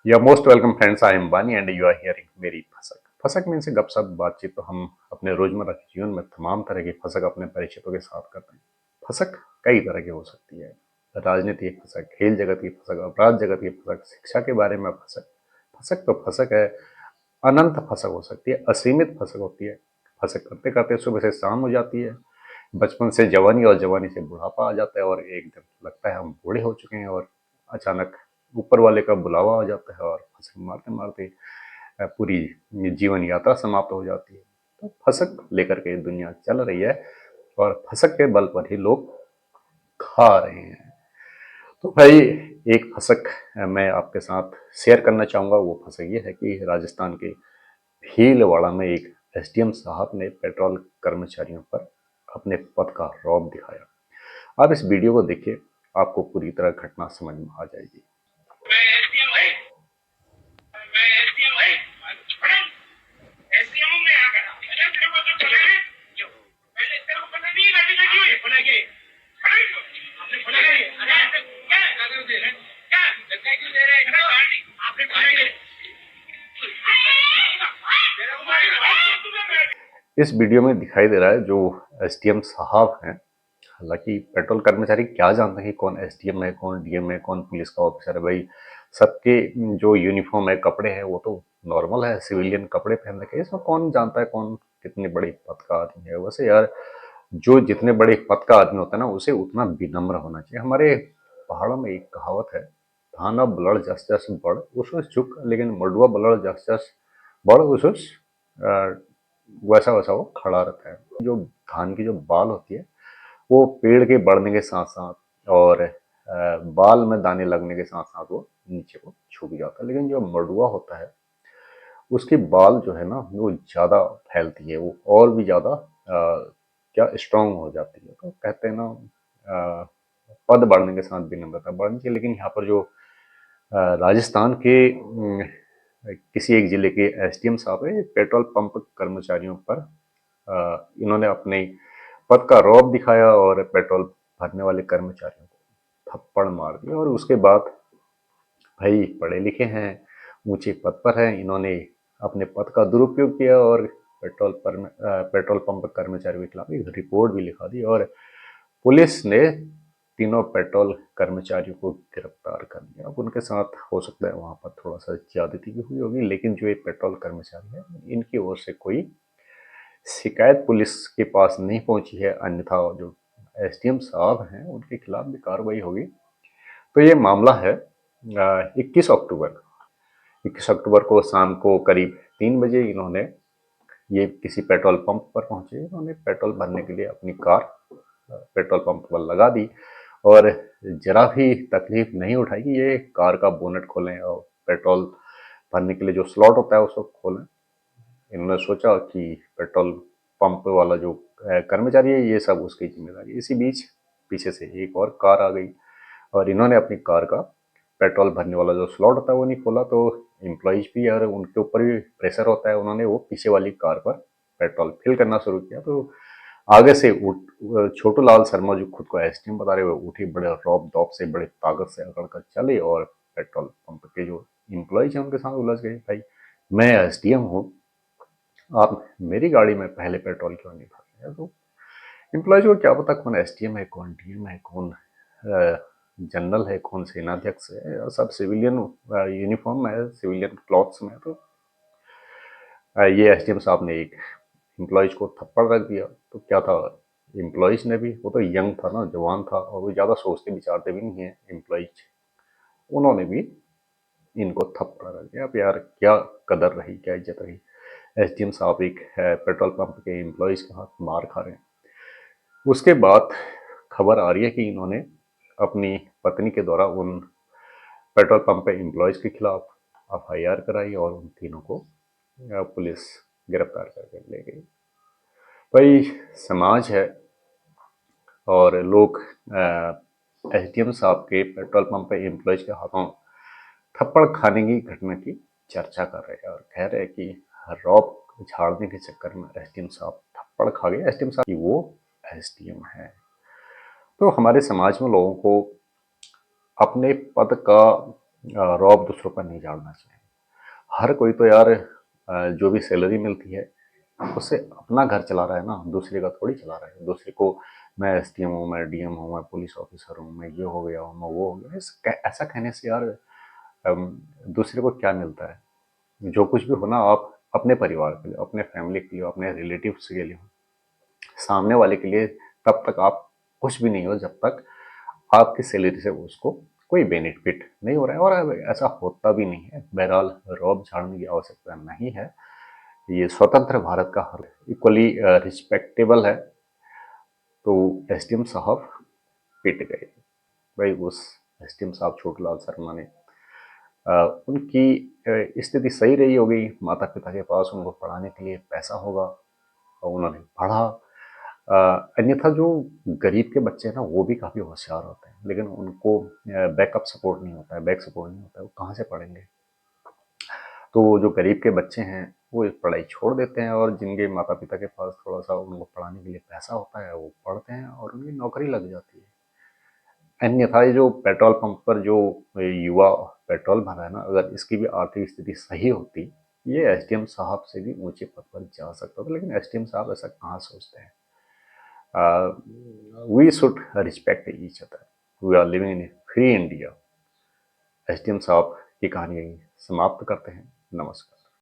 You're most welcome friends. I am Bani and you are hearing मेरी Phasak. Phasak mean से गपशप बातचीत। तो हम अपने रोजमर्रा के जीवन में तमाम तरह की फसक अपने परिचितों के साथ करते हैं। फसक कई तरह की हो सकती है। राजनीति की फसक, खेल जगत की फसक, अपराध जगत की फसक, शिक्षा के बारे में फसक। फसक तो फसक है। अनंत फसक हो सकती है, असीमित फसक होती है। फसक करते करते सुबह से शाम हो जाती है। बचपन से जवानी और जवानी से बुढ़ापा आ जाता है और एक दिन लगता है हम बूढ़े हो चुके हैं और अचानक ऊपर वाले का बुलावा आ जाता है और फंसक मारते मारते पूरी जीवन यात्रा समाप्त हो जाती है। तो फंसक लेकर के दुनिया चल रही है और फंसक के बल पर ही लोग खा रहे हैं। तो भाई एक फंसक मैं आपके साथ शेयर करना चाहूंगा। वो फंसक ये है कि राजस्थान के भीलवाड़ा में एक एसडीएम साहब ने पेट्रोल कर्मचारियों पर अपने पद का रौब दिखाया। आप इस वीडियो को देखिए, आपको पूरी तरह घटना समझ में आ जाएगी। इस वीडियो में दिखाई दे रहा है जो एसडीएम साहब हैं। हालांकि पेट्रोल कर्मचारी क्या जानते हैं कि कौन एसडीएम है, कौन डीएम है, कौन पुलिस का ऑफिसर है। भाई सबके जो यूनिफॉर्म है, कपड़े हैं, वो तो नॉर्मल है, सिविलियन कपड़े पहन रखे हैं। इसमें कौन जानता है कौन कितने बड़े पद का आदमी है। वैसे यार जो जितने बड़े पद का आदमी होता है ना, उसे उतना विनम्र होना चाहिए। हमारे पहाड़ों में एक कहावत है, धाना बलड़ जस जस बड़ उस चुक, लेकिन मडुआ बलड़ जस जस बड़ उस वैसा वैसा वो खड़ा रहता है। जो धान की जो बाल होती है वो पेड़ के बढ़ने के साथ साथ और बाल में दाने लगने के साथ साथ वो नीचे को झुक जाता है। लेकिन जो मडुआ होता है उसकी बाल जो है ना वो ज्यादा फैलती है, वो और भी ज्यादा क्या स्ट्रांग हो जाती है। तो कहते हैं ना पद बढ़ने के साथ विनम्रता बढ़नी चाहिए। लेकिन यहाँ पर जो राजस्थान के किसी एक जिले के एसडीएम साहब है, पेट्रोल पंप कर्मचारियों पर इन्होंने अपने पद का रौब दिखाया और पेट्रोल भरने वाले कर्मचारियों को थप्पड़ मार दिया। और उसके बाद भाई पढ़े लिखे हैं, ऊंचे पद पर हैं, इन्होंने अपने पद का दुरुपयोग किया और पेट्रोल पंप कर्मचारियों के खिलाफ एक रिपोर्ट भी लिखा दी और पुलिस ने तीनों पेट्रोल कर्मचारियों को गिरफ्तार कर लिया। अब उनके साथ हो सकता है वहां पर थोड़ा सा ज्यादती भी हुई होगी, लेकिन जो ये पेट्रोल कर्मचारी है इनकी ओर से कोई शिकायत पुलिस के पास नहीं पहुंची है। अन्यथा जो एसडीएम साहब हैं उनके खिलाफ भी कार्रवाई होगी। तो ये मामला है 21 अक्टूबर। 21 अक्टूबर को शाम को करीब 3 बजे इन्होंने ये किसी पेट्रोल पंप पर पहुंचे। इन्होंने पेट्रोल भरने के लिए अपनी कार पेट्रोल पंप पर लगा दी और जरा भी तकलीफ नहीं उठाई कि ये कार का बोनेट खोलें और पेट्रोल भरने के लिए जो स्लॉट होता है उसको खोलें। इन्होंने सोचा कि पेट्रोल पंप वाला जो कर्मचारी है ये सब उसकी जिम्मेदारी। इसी बीच पीछे से एक और कार आ गई और इन्होंने अपनी कार का पेट्रोल भरने वाला जो स्लॉट होता है वो नहीं खोला। तो एम्प्लॉइज भी यार उनके ऊपर भी प्रेशर होता है, उन्होंने वो पीछे वाली कार पर पेट्रोल फिल करना शुरू किया। तो आगे से छोटू लाल शर्मा जो खुद को एसडीएम बता रहे हुए उठी, बड़े रौब दौब से बड़े ताकत से अकड़ कर चले और पेट्रोल पंप के जो इम्प्लॉइज हैं उनके साथ उलझ गए। भाई मैं एसडीएम हूँ, आप मेरी गाड़ी में पहले पेट्रोल क्यों नहीं भर रहे हैं। तो एम्प्लॉयज को क्या पता कौन एसडीएम है, कौन डीएम है, कौन जनरल है, कौन सेनाध्यक्ष है। सब सिविलियन यूनिफॉर्म है, सिविलियन क्लॉथ्स में। तो ये एसडीएम साहब ने एक एम्प्लॉयज को थप्पड़ रख दिया। तो क्या था, एम्प्लॉयज ने भी, वो तो यंग था ना, जवान था और वो ज़्यादा सोचते विचारते भी नहीं है एम्प्लॉयज, उन्होंने भी इनको थप्पड़ रख दिया। अब यार क्या कदर रही, क्या इज्जत रही। एसडीएम साहब एक पेट्रोल पंप के एम्प्लॉयज के हाथ मार खा रहे हैं। उसके बाद खबर आ रही है कि इन्होंने अपनी पत्नी के द्वारा उन पेट्रोल पंप पे एम्प्लॉयज के खिलाफ एफआईआर कराई और उन तीनों को पुलिस गिरफ्तार करके ले गई। भाई समाज है और लोग एसडीएम साहब के पेट्रोल पंप पे एम्प्लॉयज के हाथों थप्पड़ खाने की घटना की चर्चा कर रहे हैं और कह रहे हैं कि रौब झाड़ने के चक्कर में एसडीएम साहब थप्पड़ खा गए। एसडीएम साहब की वो एसडीएम है। तो हमारे समाज में लोगों को अपने पद का रौब दूसरों पर नहीं झाड़ना चाहिए। हर कोई तो यार जो भी सैलरी मिलती है उससे अपना घर चला रहा है ना, दूसरे का थोड़ी चला रहा है। दूसरे को मैं एसडीएम हूँ, मैं डीएम हूँ, मैं पुलिस ऑफिसर हूँ, मैं ये हो गया हूँ, मैं वो हो गया, ऐसा कहने से यार दूसरे को क्या मिलता है? जो कुछ भी हो ना, आप अपने परिवार के लिए, अपने फैमिली के लिए, अपने रिलेटिव्स के लिए, सामने वाले के लिए तब तक आप कुछ भी नहीं हो जब तक आपकी सैलरी से उसको कोई बेनिफिट नहीं हो रहा है। और अब ऐसा होता भी नहीं है। बहरहाल रौब झाड़ने की आवश्यकता नहीं है। ये स्वतंत्र भारत का हर इक्वली रिस्पेक्टेबल है। तो एसडीएम साहब पिट गए भाई। उस एसडीएम साहब छोटूलाल शर्मा ने उनकी स्थिति सही रही होगी, माता पिता के पास उनको पढ़ाने के लिए पैसा होगा और उन्होंने पढ़ा। अन्यथा जो गरीब के बच्चे हैं ना, वो भी काफ़ी होशियार होते हैं, लेकिन उनको बैकअप सपोर्ट नहीं होता है, बैक सपोर्ट नहीं होता है, वो कहाँ से पढ़ेंगे? तो जो गरीब के बच्चे हैं वो एक पढ़ाई छोड़ देते हैं, और जिनके माता पिता के पास थोड़ा सा उनको पढ़ाने के लिए पैसा होता है वो पढ़ते हैं और उनकी नौकरी लग जाती है। अन्यथा ये जो पेट्रोल पंप पर जो युवा पेट्रोल भर रहा है ना, अगर इसकी भी आर्थिक स्थिति सही होती, ये एसडीएम साहब से भी ऊंचे पद पर जा सकता था। लेकिन एसडीएम साहब ऐसा कहाँ सोचते हैं? We should respect each other. We are living in a free India. SDM साहब की कहानी यही समाप्त करते हैं। नमस्कार।